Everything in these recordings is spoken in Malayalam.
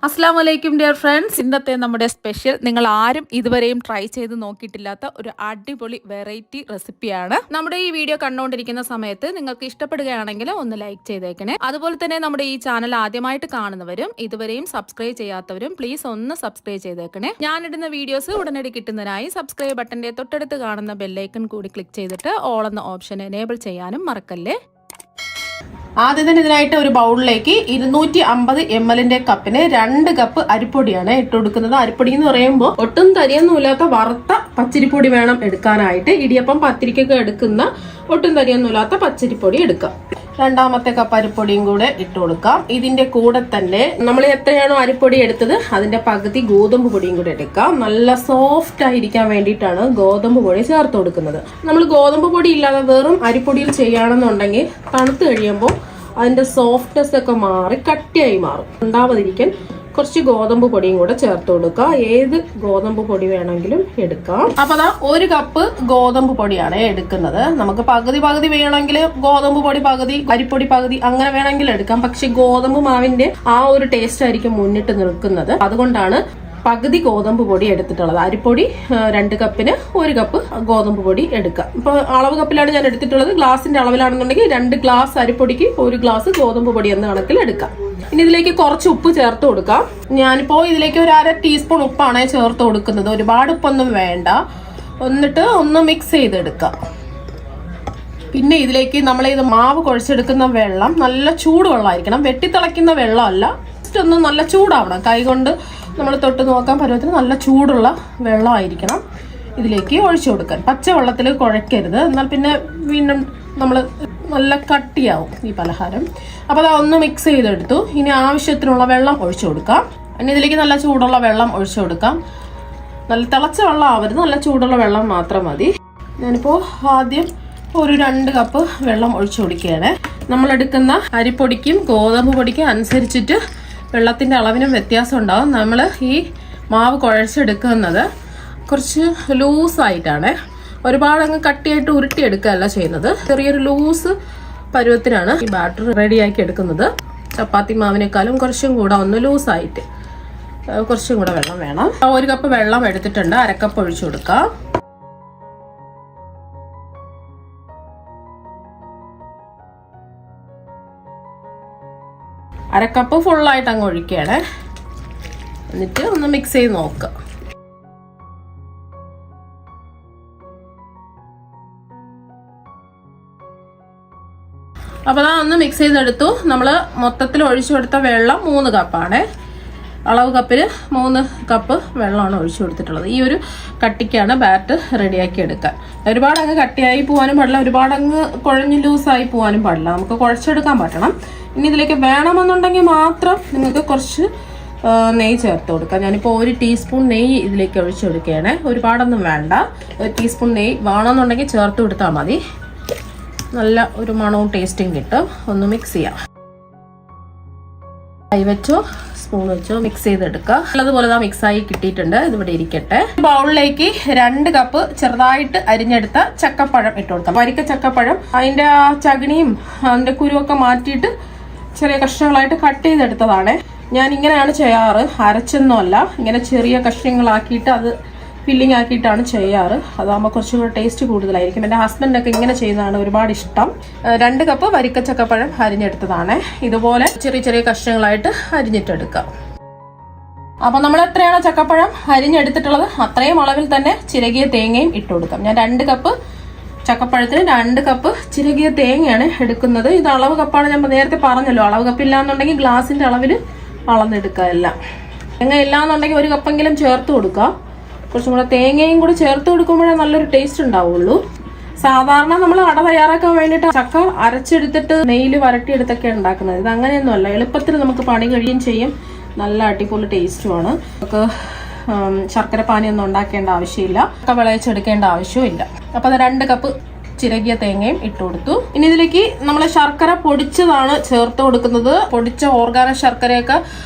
അസ്സാം വലൈക്കും ഡിയർ ഫ്രണ്ട്സ്. ഇന്നത്തെ നമ്മുടെ സ്പെഷ്യൽ നിങ്ങൾ ആരും ഇതുവരെയും ട്രൈ ചെയ്ത് നോക്കിയിട്ടില്ലാത്ത ഒരു അടിപൊളി വെറൈറ്റി റെസിപ്പിയാണ്. നമ്മുടെ ഈ വീഡിയോ കണ്ടുകൊണ്ടിരിക്കുന്ന സമയത്ത് നിങ്ങൾക്ക് ഇഷ്ടപ്പെടുകയാണെങ്കിൽ ഒന്ന് ലൈക്ക് ചെയ്തേക്കണേ. അതുപോലെ തന്നെ നമ്മുടെ ഈ ചാനൽ ആദ്യമായിട്ട് കാണുന്നവരും ഇതുവരെയും സബ്സ്ക്രൈബ് ചെയ്യാത്തവരും പ്ലീസ് ഒന്ന് സബ്സ്ക്രൈബ് ചെയ്തേക്കണേ. ഞാനിടുന്ന വീഡിയോസ് ഉടനടി കിട്ടുന്നതിനായി സബ്സ്ക്രൈബ് ബട്ടന്റെ തൊട്ടടുത്ത് കാണുന്ന ബെല്ലൈക്കൺ കൂടി ക്ലിക്ക് ചെയ്തിട്ട് ഓൾ എന്ന ഓപ്ഷൻ എനേബിൾ ചെയ്യാനും മറക്കല്ലേ. ആദ്യം തന്നെ ഇതിനായിട്ട് ഒരു ബൗളിലേക്ക് 250 ml കപ്പിന് 2 കപ്പ് അരിപ്പൊടിയാണ് ഇട്ട് കൊടുക്കുന്നത്. അരിപ്പൊടി എന്ന് പറയുമ്പോൾ ഒട്ടും തരിയൊന്നുമില്ലാത്ത വറുത്ത പച്ചരിപ്പൊടി വേണം എടുക്കാനായിട്ട്. ഇടിയപ്പം പത്തിരിക്കൊക്കെ എടുക്കുന്ന ഒട്ടും തരിയൊന്നുമില്ലാത്ത പച്ചരിപ്പൊടി എടുക്കാം. രണ്ടാമത്തെ കപ്പ് അരിപ്പൊടിയും കൂടെ ഇട്ട് കൊടുക്കാം. ഇതിന്റെ കൂടെ തന്നെ നമ്മൾ എത്രയാണോ അരിപ്പൊടി എടുത്തത് അതിന്റെ പകുതി ഗോതമ്പ് പൊടിയും കൂടെ എടുക്കാം. നല്ല സോഫ്റ്റ് ആയിരിക്കാൻ വേണ്ടിയിട്ടാണ് ഗോതമ്പ് പൊടി ചേർത്ത് കൊടുക്കുന്നത്. നമ്മൾ ഗോതമ്പ് പൊടി ഇല്ലാതെ വെറും അരിപ്പൊടിയിൽ ചെയ്യുകയാണെന്നുണ്ടെങ്കിൽ തണുത്ത് കഴിയുമ്പോൾ അതിന്റെ സോഫ്റ്റ്നെസ് ഒക്കെ മാറി കട്ടിയായി മാറും. ഉണ്ടാവാതിരിക്കാൻ കുറച്ച് ഗോതമ്പ് പൊടിയും കൂടെ ചേർത്ത് കൊടുക്കുക. ഏത് ഗോതമ്പ് പൊടി വേണമെങ്കിലും എടുക്കാം. അപ്പൊ അതാ 1 കപ്പ് ഗോതമ്പ് പൊടിയാണ് എടുക്കുന്നത്. നമുക്ക് പകുതി വേണമെങ്കിൽ ഗോതമ്പ് പൊടി പകുതി അരിപ്പൊടി പകുതി അങ്ങനെ വേണമെങ്കിൽ എടുക്കാം. പക്ഷെ ഗോതമ്പ് മാവിന്റെ ആ ഒരു ടേസ്റ്റ് ആയിരിക്കും മുന്നിട്ട് നിൽക്കുന്നത്. അതുകൊണ്ടാണ് പകുതി ഗോതമ്പ് പൊടി എടുത്തിട്ടുള്ളത്. അരിപ്പൊടി 2 കപ്പിന് 1 കപ്പ് ഗോതമ്പ് പൊടി എടുക്കാം. ഇപ്പൊ അളവ് കപ്പിലാണ് ഞാൻ എടുത്തിട്ടുള്ളത്. ഗ്ലാസിന്റെ അളവിലാണെന്നുണ്ടെങ്കിൽ 2 ഗ്ലാസ് അരിപ്പൊടിക്ക് 1 ഗ്ലാസ് ഗോതമ്പ് പൊടി എന്ന കണക്കിൽ എടുക്കാം. ഇനി ഇതിലേക്ക് കുറച്ച് ഉപ്പ് ചേർത്ത് കൊടുക്കാം. ഞാനിപ്പോ ഇതിലേക്ക് ഒരു 1/2 ടീസ്പൂൺ ഉപ്പാണ് ചേർത്ത് കൊടുക്കുന്നത്. ഒരുപാട് ഉപ്പൊന്നും വേണ്ട. എന്നിട്ട് ഒന്ന് മിക്സ് ചെയ്തെടുക്കാം. പിന്നെ ഇതിലേക്ക് നമ്മൾ ഇത് മാവ് കുഴച്ചെടുക്കുന്ന വെള്ളം നല്ല ചൂടുവെള്ളമായിരിക്കണം. വെട്ടിത്തിളയ്ക്കുന്ന വെള്ളമല്ല. ജസ്റ്റ് ഒന്ന് നല്ല ചൂടാവണം. കൈകൊണ്ട് നമ്മൾ തൊട്ട് നോക്കാൻ പരുവത്തിന് നല്ല ചൂടുള്ള വെള്ളമായിരിക്കണം ഇതിലേക്ക് ഒഴിച്ചു കൊടുക്കാൻ. പച്ചവെള്ളത്തിൽ കുഴക്കരുത്, എന്നാൽ പിന്നെ വീണ്ടും നമ്മൾ നല്ല കട്ടിയാവും ഈ പലഹാരം. അപ്പോൾ അത് ഒന്ന് മിക്സ് ചെയ്തെടുത്തു. ഇനി ആവശ്യത്തിനുള്ള വെള്ളം ഒഴിച്ചു കൊടുക്കാം. ഇനി ഇതിലേക്ക് നല്ല ചൂടുള്ള വെള്ളം ഒഴിച്ചു കൊടുക്കാം. നല്ല തിളച്ച വെള്ളം ആവരുത്, നല്ല ചൂടുള്ള വെള്ളം മാത്രം മതി. ഞാനിപ്പോൾ ആദ്യം ഒരു 2 കപ്പ് വെള്ളം ഒഴിച്ചു കൊടുക്കുകയാണ്. നമ്മൾ എടുക്കുന്ന അരിപ്പൊടിക്കും ഗോതമ്പ് പൊടിക്കും അനുസരിച്ചിട്ട് വെള്ളത്തിന്റെ അളവിനും വ്യത്യാസം ഉണ്ടാവും. നമ്മൾ ഈ മാവ് കുഴച്ചെടുക്കുന്നത് കുറച്ച് ലൂസായിട്ടാണ്. ഒരുപാട് അങ്ങ് കട്ടിയായിട്ട് ഉരുട്ടിയെടുക്കുകയല്ല ചെയ്യുന്നത്. ചെറിയൊരു ലൂസ് പരുവത്തിനാണ് ഈ ബാറ്റർ റെഡിയാക്കി എടുക്കുന്നത്. ചപ്പാത്തി മാവിനേക്കാളും കുറച്ചും കൂടെ ഒന്ന് ലൂസായിട്ട് കുറച്ചും കൂടെ വെള്ളം വേണം. 1 കപ്പ് വെള്ളം എടുത്തിട്ടുണ്ട്. 1/2 കപ്പ് ഒഴിച്ചു കൊടുക്കാം. അരക്കപ്പ് ഫുള്ളായിട്ട് അങ്ങ് ഒഴിക്കുകയാണ്. എന്നിട്ട് ഒന്ന് മിക്സ് ചെയ്ത് നോക്കുക. അപ്പോൾ ഒന്ന് മിക്സ് ചെയ്തെടുത്തു. നമ്മൾ മൊത്തത്തിൽ ഒഴിച്ചു കൊടുത്ത വെള്ളം 3 കപ്പാണ്. അളവ് കപ്പിന് 3 കപ്പ് വെള്ളമാണ് ഒഴിച്ചു കൊടുത്തിട്ടുള്ളത്. ഈ ഒരു കട്ടിക്കാണ് ബാറ്റ് റെഡിയാക്കി എടുക്കാൻ. ഒരുപാട് അങ്ങ് കട്ടിയായി പോകാനും പാടില്ല, ഒരുപാട് അങ്ങ് കുഴഞ്ഞ് ലൂസായി പോകാനും പാടില്ല. നമുക്ക് കുഴച്ചെടുക്കാൻ പറ്റണം. ഇനി ഇതിലേക്ക് വേണമെന്നുണ്ടെങ്കിൽ മാത്രം നിങ്ങൾക്ക് കുറച്ച് നെയ്യ് ചേർത്ത് കൊടുക്കാം. ഞാനിപ്പോൾ 1 ടീസ്പൂൺ നെയ്യ് ഇതിലേക്ക് ഒഴിച്ചു കൊടുക്കുകയാണ്. ഒരുപാടൊന്നും വേണ്ട. 1 ടീസ്പൂൺ നെയ്യ് വേണമെന്നുണ്ടെങ്കിൽ ചേർത്ത് കൊടുത്താൽ മതി. നല്ല ഒരു മണവും ടേസ്റ്റും കിട്ടും. ഒന്ന് മിക്സ് ചെയ്യാം. കൈ വെച്ചോ സ്പൂൺ വെച്ചോ മിക്സ് ചെയ്തെടുക്കുക. നല്ലതുപോലെ മിക്സായി കിട്ടിയിട്ടുണ്ട്. ഇതിവിടെ ഇരിക്കട്ടെ. ബൗളിലേക്ക് 2 കപ്പ് ചെറുതായിട്ട് അരിഞ്ഞെടുത്ത ചക്കപ്പഴം ഇട്ട് കൊടുക്കാം. വരിക്ക ചക്കപ്പഴം. അതിന്റെ ആ ചകിണിയും അതിന്റെ കുരുവൊക്കെ മാറ്റിയിട്ട് ചെറിയ കഷ്ണങ്ങളായിട്ട് കട്ട് ചെയ്തെടുത്തതാണ്. ഞാൻ ഇങ്ങനെയാണ് ചെയ്യാറ്, അരച്ചൊന്നുമല്ല. ഇങ്ങനെ ചെറിയ കഷ്ണങ്ങളാക്കിയിട്ട് അത് ഫില്ലിംഗ് ആക്കിയിട്ടാണ് ചെയ്യാറ്. അതാകുമ്പോൾ കുറച്ചും കൂടെ ടേസ്റ്റ് കൂടുതലായിരിക്കും. എൻ്റെ ഹസ്ബൻഡൊക്കെ ഇങ്ങനെ ചെയ്യുന്നതാണ് ഒരുപാട് ഇഷ്ടം. 2 കപ്പ് വരിക്ക ചക്കപ്പഴം അരിഞ്ഞെടുത്തതാണ്. ഇതുപോലെ ചെറിയ ചെറിയ കഷ്ണങ്ങളായിട്ട് അരിഞ്ഞിട്ടെടുക്കാം. അപ്പൊ നമ്മൾ എത്രയാണോ ചക്കപ്പഴം അരിഞ്ഞെടുത്തിട്ടുള്ളത് അത്രയും അളവിൽ തന്നെ ചിരകിയ തേങ്ങയും ഇട്ട് കൊടുക്കാം. ഞാൻ 2 കപ്പ് ചക്കപ്പഴത്തിന് 2 കപ്പ് ചിരകിയ തേങ്ങയാണ് എടുക്കുന്നത്. ഇത് അളവ് കപ്പാണ്. ഞാൻ നേരത്തെ പറഞ്ഞല്ലോ, അളവ് കപ്പില്ലാന്നുണ്ടെങ്കിൽ ഗ്ലാസിന്റെ അളവിൽ അളന്നെടുക്കുക എല്ലാം. തേങ്ങ ഇല്ലാന്നുണ്ടെങ്കിൽ 1 കപ്പെങ്കിലും ചേർത്ത് കൊടുക്കുക. കുറച്ചും കൂടെ തേങ്ങയും കൂടി ചേർത്ത് കൊടുക്കുമ്പോഴേ നല്ലൊരു ടേസ്റ്റ് ഉണ്ടാവുള്ളൂ. സാധാരണ നമ്മൾ അട തയ്യാറാക്കാൻ വേണ്ടിയിട്ട് ചക്ക അരച്ചെടുത്തിട്ട് നെയ്യിൽ വരട്ടിയെടുത്തൊക്കെ ഉണ്ടാക്കുന്നത്. ഇത് അങ്ങനെയൊന്നുമല്ല. എളുപ്പത്തിൽ നമുക്ക് പണി കഴിയുകയും ചെയ്യും. നല്ല അടിപൊളി ടേസ്റ്റുമാണ്. നമുക്ക് ശർക്കര പാനിയൊന്നും ഉണ്ടാക്കേണ്ട ആവശ്യമില്ല. ചക്ക വിളയിച്ചെടുക്കേണ്ട ആവശ്യമില്ല. അപ്പൊ അത് 2 കപ്പ് ചിരകിയ തേങ്ങയും ഇട്ട് കൊടുത്തു. ഇനി ഇതിലേക്ക് നമ്മൾ ശർക്കര പൊടിച്ചതാണ് ചേർത്ത് കൊടുക്കുന്നത്. പൊടിച്ച ഓർഗാനിക് ശർക്കരയൊക്കെ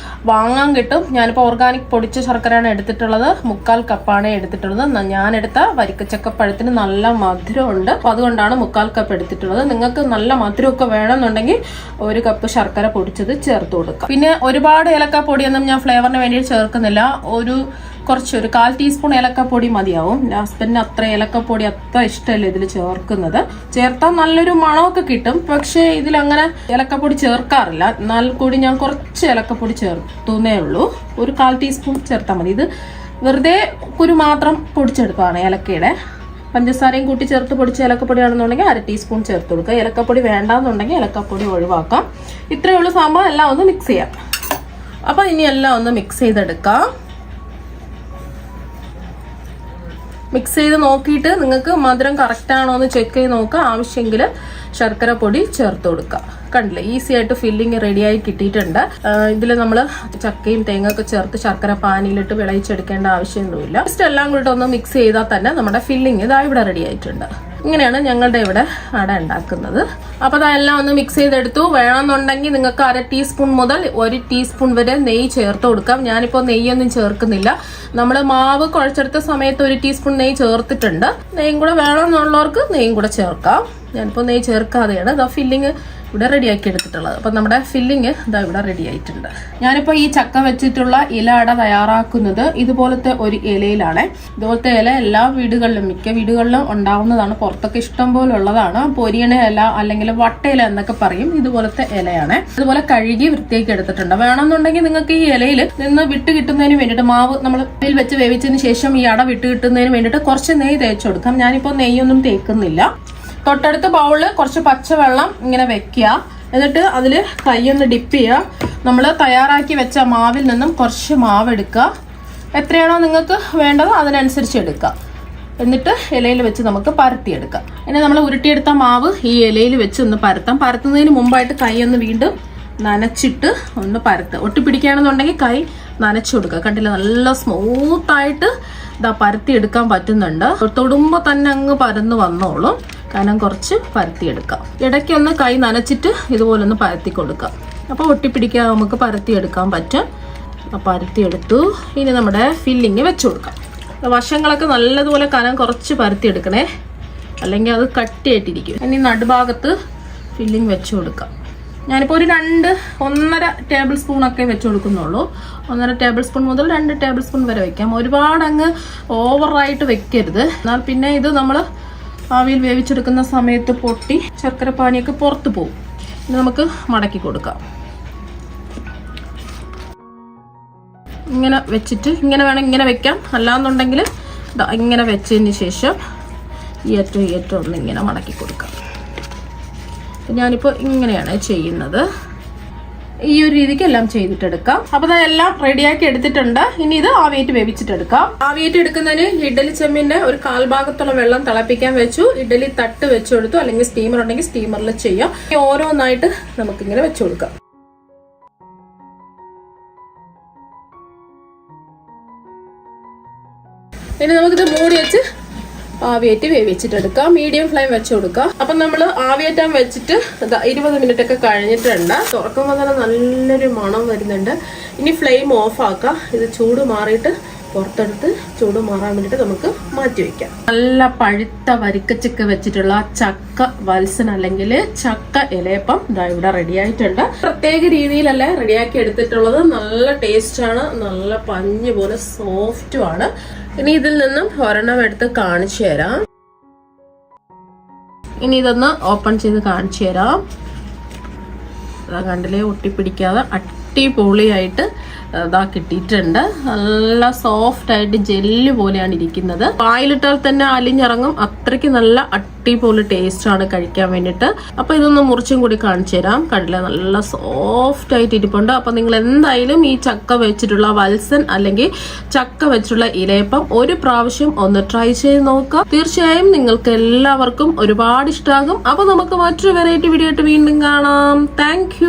വാങ്ങാൻ കിട്ടും. ഞാനിപ്പോൾ ഓർഗാനിക് പൊടിച്ച ശർക്കരയാണ് എടുത്തിട്ടുള്ളത്. 3/4 കപ്പാണ് എടുത്തിട്ടുള്ളത്. ഞാനെടുത്ത വരിക്കച്ചക്കപ്പഴത്തിന് നല്ല മധുരമുണ്ട്, അപ്പോൾ അതുകൊണ്ടാണ് 3/4 കപ്പ് എടുത്തിട്ടുള്ളത്. നിങ്ങൾക്ക് നല്ല മധുരമൊക്കെ വേണമെന്നുണ്ടെങ്കിൽ 1 കപ്പ് ശർക്കര പൊടിച്ചത് ചേർത്ത് കൊടുക്കാം. പിന്നെ ഒരുപാട് ഏലക്കാപ്പൊടിയൊന്നും ഞാൻ ഫ്ലേവറിന് വേണ്ടി ചേർക്കുന്നില്ല. ഒരു 1/4 ടീസ്പൂൺ ഏലക്കപ്പൊടി മതിയാവും. ഹസ്ബൻഡിന് അത്ര ഏലക്കപ്പൊടി അത്ര ഇഷ്ടമല്ല ഇതിൽ ചേർക്കുന്നത്. ചേർത്താൽ നല്ലൊരു മണമൊക്കെ കിട്ടും, പക്ഷേ ഇതിലങ്ങനെ ഏലക്കപ്പൊടി ചേർക്കാറില്ല. എന്നാൽ കൂടി ഞാൻ കുറച്ച് ഏലക്കപ്പൊടി ചേർത്തുന്നേ ഉള്ളൂ. 1/4 ടീസ്പൂൺ ചേർത്താൽ മതി. ഇത് വെറുതെ കുരു മാത്രം പൊടിച്ചെടുത്തതാണ് ഏലക്കയുടെ. പഞ്ചസാരയും കൂട്ടി ചേർത്ത് പൊടിച്ച ഏലക്കപ്പൊടിയാണെന്നുണ്ടെങ്കിൽ 1/2 ടീസ്പൂൺ ചേർത്ത് കൊടുക്കുക. ഏലക്കപ്പൊടി വേണ്ടാന്നുണ്ടെങ്കിൽ ഏലക്കപ്പൊടി ഒഴിവാക്കാം. ഇത്രയേ ഉള്ളൂ സംഭവം. എല്ലാം ഒന്ന് മിക്സ് ചെയ്യാം. അപ്പം ഇനി എല്ലാം ഒന്ന് മിക്സ് ചെയ്തെടുക്കാം. മിക്സ് ചെയ്ത് നോക്കിയിട്ട് നിങ്ങൾക്ക് മധുരം കറക്റ്റ് ആണോ എന്ന് ചെക്ക് ചെയ്ത് നോക്കുക. ആവശ്യമെങ്കിൽ ശർക്കര പൊടി ചേർത്ത് കൊടുക്കുക. കണ്ടില്ലേ, ഈസി ആയിട്ട് ഫില്ലിങ് റെഡിയായി കിട്ടിയിട്ടുണ്ട്. ഇതിൽ നമ്മൾ ചക്കയും തേങ്ങയൊക്കെ ചേർത്ത് ശർക്കര പാനിയിലിട്ട് വിളയിച്ചെടുക്കേണ്ട ആവശ്യമൊന്നുമില്ല. ജസ്റ്റ് എല്ലാം കൂടി ഒന്ന് മിക്സ് ചെയ്താൽ തന്നെ നമ്മുടെ ഫില്ലിങ് ഇതാ ഇവിടെ റെഡി ആയിട്ടുണ്ട്. ഇങ്ങനെയാണ് ഞങ്ങളുടെ ഇവിടെ അട ഉണ്ടാക്കുന്നത്. അപ്പോൾ അതെല്ലാം ഒന്ന് മിക്സ് ചെയ്തെടുത്തു. വേണമെന്നുണ്ടെങ്കിൽ നിങ്ങൾക്ക് 1/2 ടീസ്പൂൺ മുതൽ 1 ടീസ്പൂൺ വരെ നെയ്യ് ചേർത്ത് കൊടുക്കാം. ഞാനിപ്പോൾ നെയ്യൊന്നും ചേർക്കുന്നില്ല. നമ്മൾ മാവ് കുഴച്ചെടുത്ത സമയത്ത് 1 ടീസ്പൂൺ നെയ്യ് ചേർത്തിട്ടുണ്ട്. നെയ്യും കൂടെ വേണമെന്നുള്ളവർക്ക് നെയ്യും കൂടെ ചേർക്കാം. ഞാനിപ്പോൾ നെയ്യ് ചേർക്കാതെയാണ് ഇതാ ഫില്ലിങ് ഇവിടെ റെഡിയാക്കി എടുത്തിട്ടുള്ളത്. അപ്പം നമ്മുടെ ഫില്ലിങ് ഇതാ ഇവിടെ റെഡി ആയിട്ടുണ്ട്. ഞാനിപ്പോൾ ഈ ചക്ക വെച്ചിട്ടുള്ള ഇല അട തയ്യാറാക്കുന്നത് ഇതുപോലത്തെ ഒരു ഇലയിലാണ്. ഇതുപോലത്തെ ഇല എല്ലാ വീടുകളിലും മിക്ക വീടുകളിലും ഉണ്ടാവുന്നതാണ്. പുറത്തൊക്കെ ഇഷ്ടം പോലെ ഉള്ളതാണ്. പൊരിയണ ഇല അല്ലെങ്കിൽ വട്ടയില എന്നൊക്കെ പറയും. ഇതുപോലത്തെ ഇലയാണ്. അതുപോലെ കഴുകി വൃത്തിയാക്കി എടുത്തിട്ടുണ്ട്. വേണമെന്നുണ്ടെങ്കിൽ നിങ്ങൾക്ക് ഈ ഇലയിൽ നിന്ന് വിട്ട് കിട്ടുന്നതിന് വേണ്ടിയിട്ട് മാവ് നമ്മൾ വെച്ച് വേവിച്ചതിന് ശേഷം ഈ അട വിട്ട് കിട്ടുന്നതിന് വേണ്ടിയിട്ട് കുറച്ച് നെയ്യ് തേച്ച് കൊടുക്കാം. ഞാനിപ്പോൾ നെയ്യൊന്നും തേക്കുന്നില്ല. തൊട്ടടുത്ത ബൗളിൽ കുറച്ച് പച്ചവെള്ളം ഇങ്ങനെ വെക്കുക. എന്നിട്ട് അതിൽ കൈയൊന്ന് ഡിപ്പ് ചെയ്യുക. നമ്മൾ തയ്യാറാക്കി വെച്ച മാവിൽ നിന്നും കുറച്ച് മാവ് എടുക്കുക. എത്രയാണോ നിങ്ങൾക്ക് വേണ്ടത് അതിനനുസരിച്ച് എടുക്കുക. എന്നിട്ട് ഇലയിൽ വെച്ച് നമുക്ക് പരത്തിയെടുക്കാം. ഇനി നമ്മൾ ഉരുട്ടിയെടുത്ത മാവ് ഈ ഇലയിൽ വെച്ച് ഒന്ന് പരത്താം. പരത്തുന്നതിന് മുമ്പായിട്ട് കൈ ഒന്ന് വീണ്ടും നനച്ചിട്ട് ഒന്ന് പരത്തുക. ഒട്ടിപ്പിടിക്കുകയാണെന്നുണ്ടെങ്കിൽ കൈ നനച്ചു കൊടുക്കുക. കണ്ടില്ല, നല്ല സ്മൂത്തായിട്ട് ഇതാ പരത്തി എടുക്കാൻ പറ്റുന്നുണ്ട്. തൊടുമ്പോൾ തന്നെ അങ്ങ് പരന്ന് വന്നോളും. കാരണം കുറച്ച് പരത്തിയെടുക്കാം. ഇടയ്ക്കൊന്ന് കൈ നനച്ചിട്ട് ഇതുപോലെ ഒന്ന് പരത്തി കൊടുക്കാം. അപ്പോൾ ഒട്ടിപ്പിടിക്കാതെ നമുക്ക് പരത്തിയെടുക്കാൻ പറ്റും. പരത്തിയെടുത്തു. ഇനി നമ്മുടെ ഫില്ലിങ് വെച്ച് കൊടുക്കാം. വശങ്ങളൊക്കെ നല്ലതുപോലെ കനം കുറച്ച് പരത്തിയെടുക്കണേ, അല്ലെങ്കിൽ അത് കട്ടിയായിട്ടിരിക്കും. ഇനി നടുഭാഗത്ത് ഫില്ലിങ് വെച്ച് കൊടുക്കാം. ഞാനിപ്പോൾ ഒരു 1.5 ടേബിൾ സ്പൂണൊക്കെ വെച്ച് കൊടുക്കുന്നുള്ളൂ. 1.5 ടേബിൾ സ്പൂൺ മുതൽ 2 ടേബിൾ സ്പൂൺ വരെ വെക്കാം. ഒരുപാട് അങ്ങ് ഓവറായിട്ട് വെക്കരുത്. എന്നാൽ പിന്നെ ഇത് നമ്മൾ ആവിയിൽ വേവിച്ചെടുക്കുന്ന സമയത്ത് പൊട്ടി ശർക്കര പാനിയൊക്കെ പുറത്ത് പോകും. ഇത് നമുക്ക് മടക്കി കൊടുക്കാം. ഇങ്ങനെ വെച്ചിട്ട് ഇങ്ങനെ വേണം ഇങ്ങനെ വെക്കാം. അല്ലാന്നുണ്ടെങ്കിൽ ഇങ്ങനെ വെച്ചതിന് ശേഷം ഈ ഏറ്റവും ഒന്ന് ഇങ്ങനെ മടക്കി കൊടുക്കാം. ഞാനിപ്പോൾ ഇങ്ങനെയാണ് ചെയ്യുന്നത്. ഈ ഒരു രീതിക്ക് എല്ലാം ചെയ്തിട്ടെടുക്കാം. അപ്പോൾ അതെല്ലാം റെഡിയാക്കി എടുത്തിട്ടുണ്ട്. ഇനി ഇത് ആവിയേറ്റ് വേവിച്ചിട്ടെടുക്കാം. ആവിയേറ്റ് എടുക്കുന്നതിന് ഇഡ്ഡലി ചെമ്മിന്റെ ഒരു 1/4 ഭാഗത്തോളം വെള്ളം തിളപ്പിക്കാൻ വെച്ചു. ഇഡ്ഡലി തട്ട് വെച്ചു കൊടുത്തു. അല്ലെങ്കിൽ സ്റ്റീമർ ഉണ്ടെങ്കിൽ സ്റ്റീമറിൽ ചെയ്യാം. ഓരോന്നായിട്ട് നമുക്കിങ്ങനെ വെച്ചു കൊടുക്കാം. ഇനി നമുക്കിത് മൂടി വെച്ച് ആവിയേറ്റ് വേവിച്ചിട്ടെടുക്കാം. മീഡിയം ഫ്ലെയിം വെച്ച് കൊടുക്കാം. അപ്പം നമ്മൾ ആവിയേറ്റാൻ വെച്ചിട്ട് 20 മിനിറ്റ് ഒക്കെ കഴിഞ്ഞിട്ടുണ്ട്. തുറക്കുമ്പോൾ തന്നെ നല്ലൊരു മണം വരുന്നുണ്ട്. ഇനി ഫ്ലെയിം ഓഫ് ആക്കാം. ഇത് ചൂട് മാറിയിട്ട് പുറത്തെടുത്ത് ചൂട് മാറാൻ വേണ്ടിയിട്ട് നമുക്ക് മാറ്റി വെക്കാം. നല്ല പഴുത്ത വരിക്കച്ചക്ക വെച്ചിട്ടുള്ള ചക്ക വത്സൻ അല്ലെങ്കിൽ ചക്ക ഇലയപ്പം ഇവിടെ റെഡി ആയിട്ടുണ്ട്. പ്രത്യേക രീതിയിലല്ലേ റെഡിയാക്കി എടുത്തിട്ടുള്ളത്. നല്ല ടേസ്റ്റ് ആണ്. നല്ല പഞ്ഞ് പോലെ സോഫ്റ്റും ആണ്. ഇനി ഇതിൽ നിന്നും ഒരെണ്ണം എടുത്ത് കാണിച്ചു തരാം. ഇനി ഇതൊന്ന് ഓപ്പൺ ചെയ്ത് കാണിച്ചു തരാം. കണ്ടില്ലേ, ഒട്ടിപ്പിടിക്കാതെ അടിപൊളിയായിട്ട് ഇതാ കിട്ടിയിട്ടുണ്ട്. നല്ല സോഫ്റ്റ് ആയിട്ട് ജെല്ല് പോലെയാണ് ഇരിക്കുന്നത്. പാലിട്ടാൽ തന്നെ അലിഞ്ഞിറങ്ങും. അത്രയ്ക്ക് നല്ല അടിപൊളി ടേസ്റ്റ് ആണ് കഴിക്കാൻ വേണ്ടിയിട്ട്. അപ്പൊ ഇതൊന്ന് മുറിച്ചും കൂടി കാണിച്ചു തരാം. കണ്ടില്ലേ, നല്ല സോഫ്റ്റ് ആയിട്ട് ഇരിപ്പുണ്ട്. അപ്പൊ നിങ്ങൾ എന്തായാലും ഈ ചക്ക വെച്ചിട്ടുള്ള വത്സൻ അല്ലെങ്കിൽ ചക്ക വെച്ചിട്ടുള്ള ഇലയപ്പം ഒരു പ്രാവശ്യം ഒന്ന് ട്രൈ ചെയ്ത് നോക്കുക. തീർച്ചയായും നിങ്ങൾക്ക് എല്ലാവർക്കും ഒരുപാട് ഇഷ്ടമാകും. അപ്പൊ നമുക്ക് മറ്റൊരു വെറൈറ്റി വീഡിയോ ആയിട്ട് വീണ്ടും കാണാം. താങ്ക്